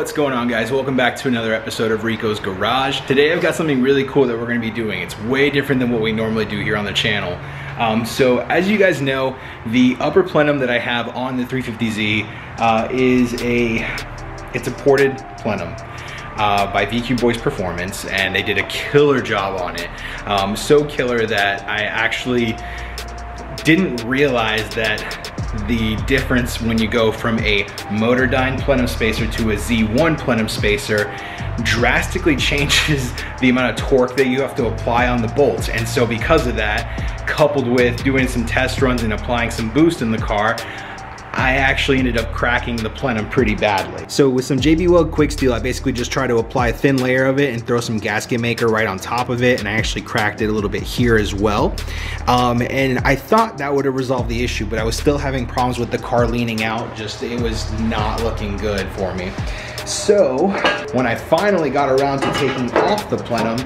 What's going on, guys? Welcome back to another episode of Rico's Garage. Today I've got something really cool that we're going to be doing. It's way different than what we normally do here on the channel. So as you guys know, the upper plenum that I have on the 350Z it's a ported plenum by VQ Boys Performance, and they did a killer job on it. So killer that I actually didn't realize that the difference when you go from a Motordyne plenum spacer to a Z1 plenum spacer drastically changes the amount of torque that you have to apply on the bolts. And so because of that, coupled with doing some test runs and applying some boost in the car, I actually ended up cracking the plenum pretty badly. So with some JB Weld Quick Steel, I basically just try to apply a thin layer of it and throw some gasket maker right on top of it, and I actually cracked it a little bit here as well. And I thought that would have resolved the issue, but I was still having problems with the car leaning out. It was not looking good for me. So when I finally got around to taking off the plenum,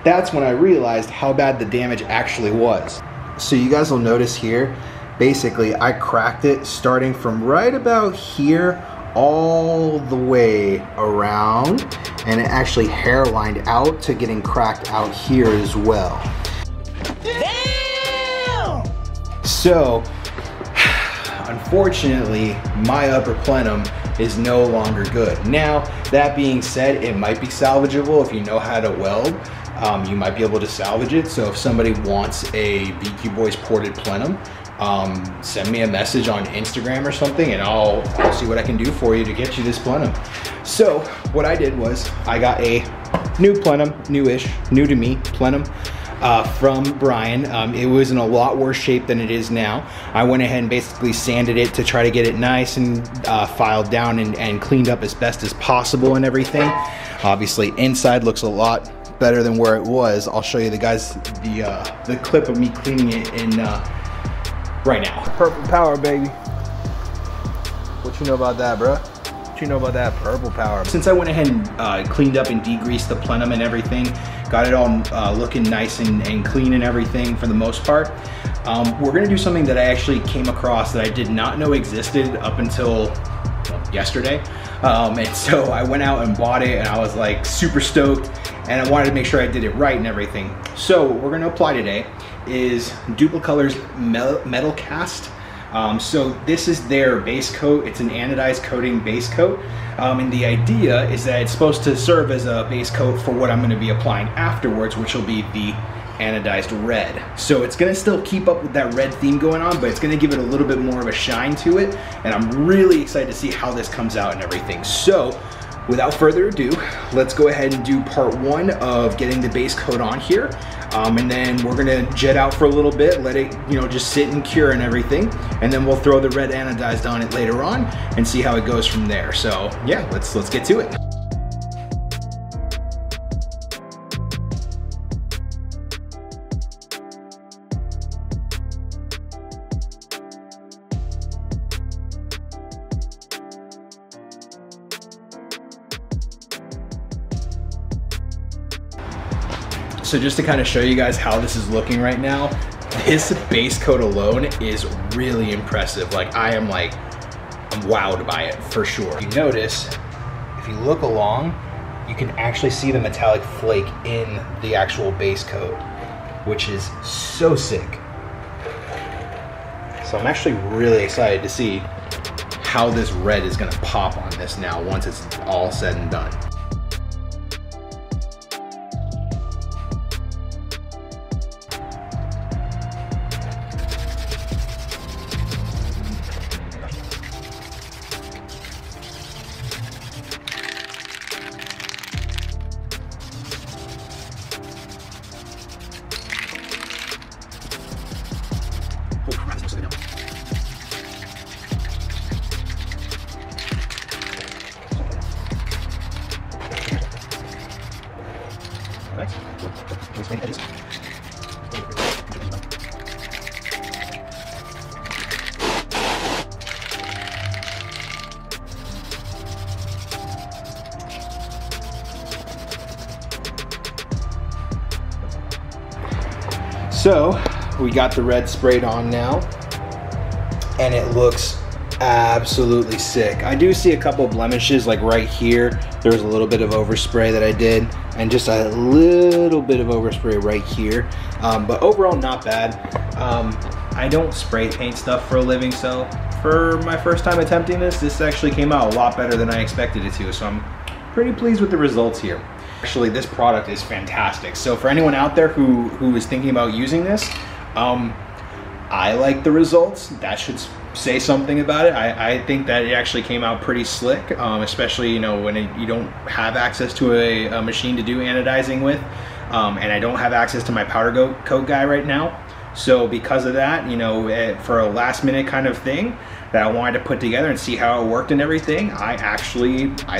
that's when I realized how bad the damage actually was. So you guys will notice here, basically, I cracked it starting from right about here all the way around, and it actually hairlined out to getting cracked out here as well. Damn! So, unfortunately, my upper plenum is no longer good. Now, that being said, it might be salvageable if you know how to weld. You might be able to salvage it. So if somebody wants a VQ Boys ported plenum, send me a message on Instagram or something, and I'll see what I can do for you to get you this plenum. So what I did was I got a new plenum, newish, new to me plenum from Brian. It was in a lot worse shape than it is now. I went ahead and basically sanded it to try to get it nice and filed down and cleaned up as best as possible and everything. Obviously inside looks a lot better than where it was. I'll show you the guys the clip of me cleaning it in right now. Purple power, baby. What you know about that, bruh? What you know about that purple power? Since I went ahead and cleaned up and degreased the plenum and everything, got it all looking nice and clean and everything for the most part, we're gonna do something that I actually came across that I did not know existed up until yesterday. And so I went out and bought it, and I was like super stoked, and I wanted to make sure I did it right and everything. So what we're gonna apply today is Duplicolor's MetalCast. So this is their base coat. It's an anodized coating base coat. And the idea is that it's supposed to serve as a base coat for what I'm gonna be applying afterwards, which will be the anodized red. So it's gonna still keep up with that red theme going on, but it's gonna give it a little bit more of a shine to it. And I'm really excited to see how this comes out and everything. So without further ado, let's go ahead and do part one of getting the base coat on here. And then we're gonna jet out for a little bit, let it, just sit and cure and everything. And then we'll throw the red anodized on it later on and see how it goes from there. So yeah, let's get to it. So just to kind of show you guys how this is looking right now, this base coat alone is really impressive. Like I'm wowed by it for sure. You notice, if you look along, you can actually see the metallic flake in the actual base coat, which is so sick. So I'm actually really excited to see how this red is gonna pop on this now once it's all said and done. So we got the red sprayed on now, and it looks absolutely sick. I do see a couple of blemishes, like right here. There was a little bit of overspray that I did, and just a little bit of overspray right here. But overall, not bad. I don't spray paint stuff for a living, so for my first time attempting this actually came out a lot better than I expected it to. So I'm pretty pleased with the results here. Actually, this product is fantastic. So for anyone out there who is thinking about using this, I like the results. That should say something about it. I think that it actually came out pretty slick, especially, you know, when you don't have access to a machine to do anodizing with, and I don't have access to my powder coat guy right now. So because of that, you know, for a last minute kind of thing that I wanted to put together and see how it worked and everything, I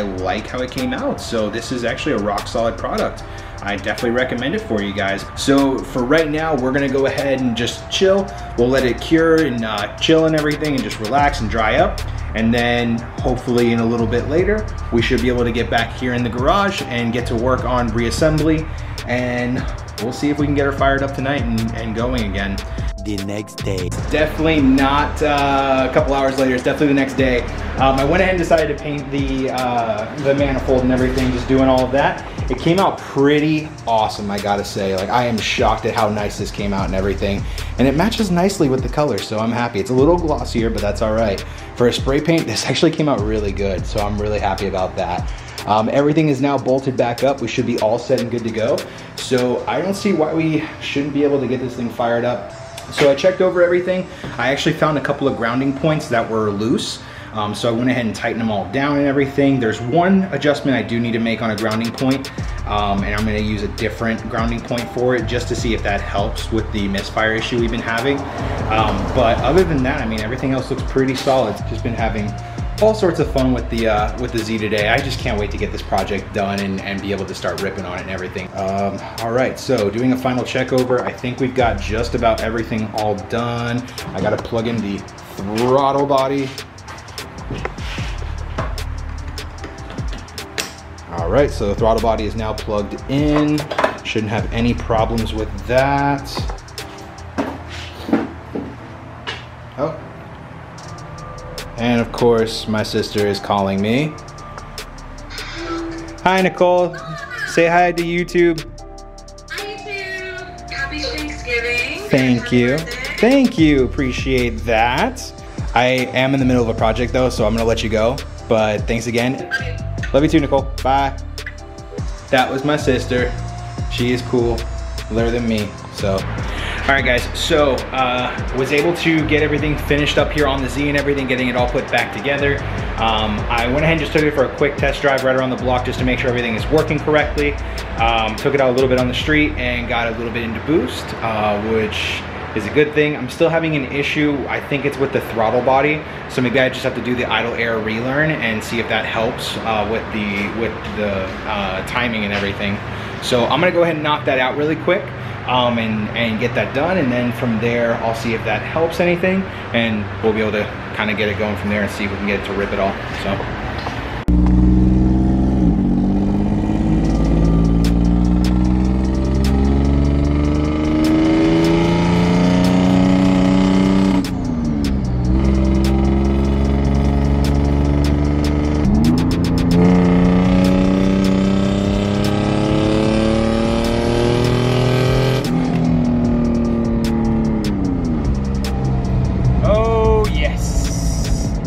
like how it came out. So this is actually a rock solid product. I definitely recommend it for you guys. So for right now, we're gonna go ahead and just chill. We'll let it cure and chill and everything and just relax and dry up. And then hopefully in a little bit later, we should be able to get back here in the garage and get to work on reassembly. And we'll see if we can get her fired up tonight and going again. The next day. It's definitely not a couple hours later, it's definitely the next day. I went ahead and decided to paint the manifold and everything, just doing all of that. It came out pretty awesome, I gotta say. Like, I am shocked at how nice this came out and everything. And it matches nicely with the color, so I'm happy. It's a little glossier, but that's all right. For a spray paint, this actually came out really good, so I'm really happy about that. Everything is now bolted back up. We should be all set and good to go. So I don't see why we shouldn't be able to get this thing fired up. So I checked over everything. I actually found a couple of grounding points that were loose. So I went ahead and tightened them all down and everything. There's one adjustment I do need to make on a grounding point, and I'm gonna use a different grounding point for it just to see if that helps with the misfire issue we've been having. But other than that, I mean, everything else looks pretty solid. Just been having all sorts of fun with the Z today. I just can't wait to get this project done and be able to start ripping on it and everything. All right, so doing a final check over. I think we've got just about everything all done. I gotta plug in the throttle body. All right, so the throttle body is now plugged in. Shouldn't have any problems with that. Oh. And of course, my sister is calling me. Hi, Nicole. Say hi to YouTube. Hi, YouTube. Happy Thanksgiving. Thank you. Thank you. Appreciate that. I am in the middle of a project though, so I'm gonna let you go. But thanks again. Love you too, Nicole. Bye. That was my sister. She is cool, cooler than me, so. All right, guys, so was able to get everything finished up here on the Z and everything, getting it all put back together. I went ahead and just took it for a quick test drive right around the block just to make sure everything is working correctly. Took it out a little bit on the street and got a little bit into boost, which is a good thing. I'm still having an issue. I think it's with the throttle body. So maybe I just have to do the idle air relearn and see if that helps with the timing and everything. So I'm gonna go ahead and knock that out really quick and get that done. And then from there, I'll see if that helps anything. And we'll be able to kind of get it going from there and see if we can get it to rip it all, so.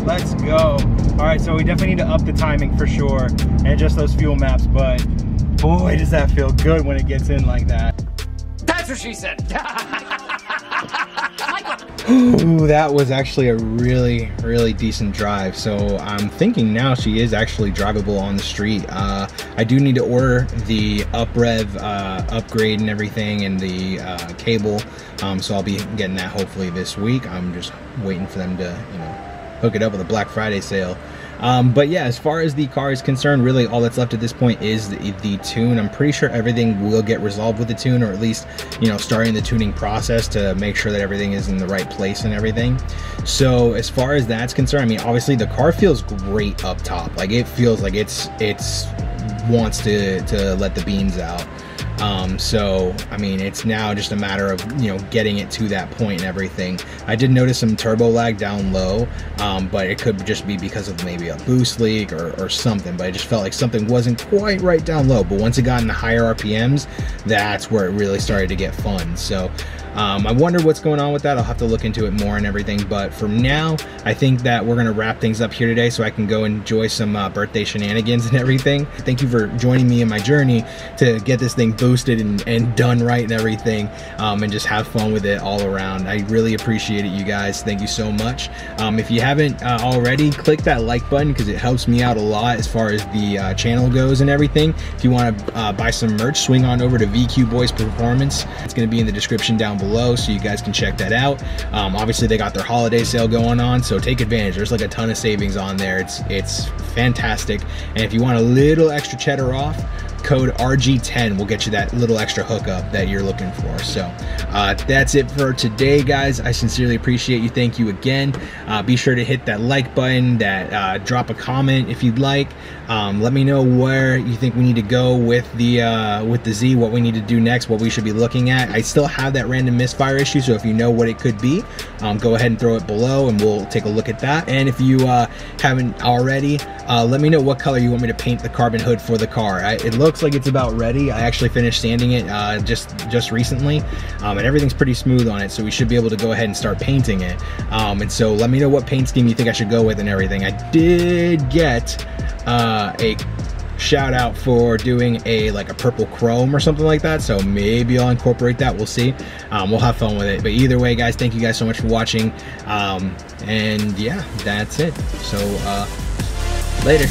Let's go. All right, so we definitely need to up the timing for sure and adjust those fuel maps, but boy, does that feel good when it gets in like that. That's what she said. Ooh, that was actually a really, really decent drive. So I'm thinking now she is actually drivable on the street. I do need to order the uprev upgrade and everything and the cable. So I'll be getting that hopefully this week. I'm just waiting for them to, you know, hook it up with a Black Friday sale. But yeah, as far as the car is concerned, really all that's left at this point is the tune. I'm pretty sure everything will get resolved with the tune, or at least, you know, starting the tuning process to make sure that everything is in the right place and everything. So as far as that's concerned, I mean, obviously the car feels great up top. Like, it feels like it's wants to let the beans out. So I mean, it's now just a matter of, you know, getting it to that point and everything. I did notice some turbo lag down low, but it could just be because of maybe a boost leak or something, but I just felt like something wasn't quite right down low. But once it got in the higher RPMs, that's where it really started to get fun. So I wonder what's going on with that. I'll have to look into it more and everything, but for now I think that we're gonna wrap things up here today so I can go enjoy some birthday shenanigans and everything. Thank you for joining me in my journey to get this thing boosted and done right and everything, and just have fun with it all around. I really appreciate it, you guys. Thank you so much. If you haven't already, click that like button because it helps me out a lot as far as the channel goes and everything. If you want to buy some merch, swing on over to VQ Boys Performance. It's going to be in the description down below, so you guys can check that out. Obviously they got their holiday sale going on, so take advantage. There's like a ton of savings on there. It's fantastic. And if you want a little extra cheddar off, code RG10 will get you that little extra hookup that you're looking for. So that's it for today, guys. I sincerely appreciate you. Thank you again. Be sure to hit that like button, that drop a comment if you'd like. Let me know where you think we need to go with the Z, what we need to do next, what we should be looking at. I still have that random misfire issue, so if you know what it could be, go ahead and throw it below and we'll take a look at that. And if you haven't already, let me know what color you want me to paint the carbon hood for the car. It looks like it's about ready. I actually finished sanding it just recently, and everything's pretty smooth on it, so we should be able to go ahead and start painting it. And so let me know what paint scheme you think I should go with and everything. I did get a shout out for doing like a purple chrome or something like that, so maybe I'll incorporate that. We'll see. We'll have fun with it. But either way, guys, thank you guys so much for watching, and yeah, that's it. So later.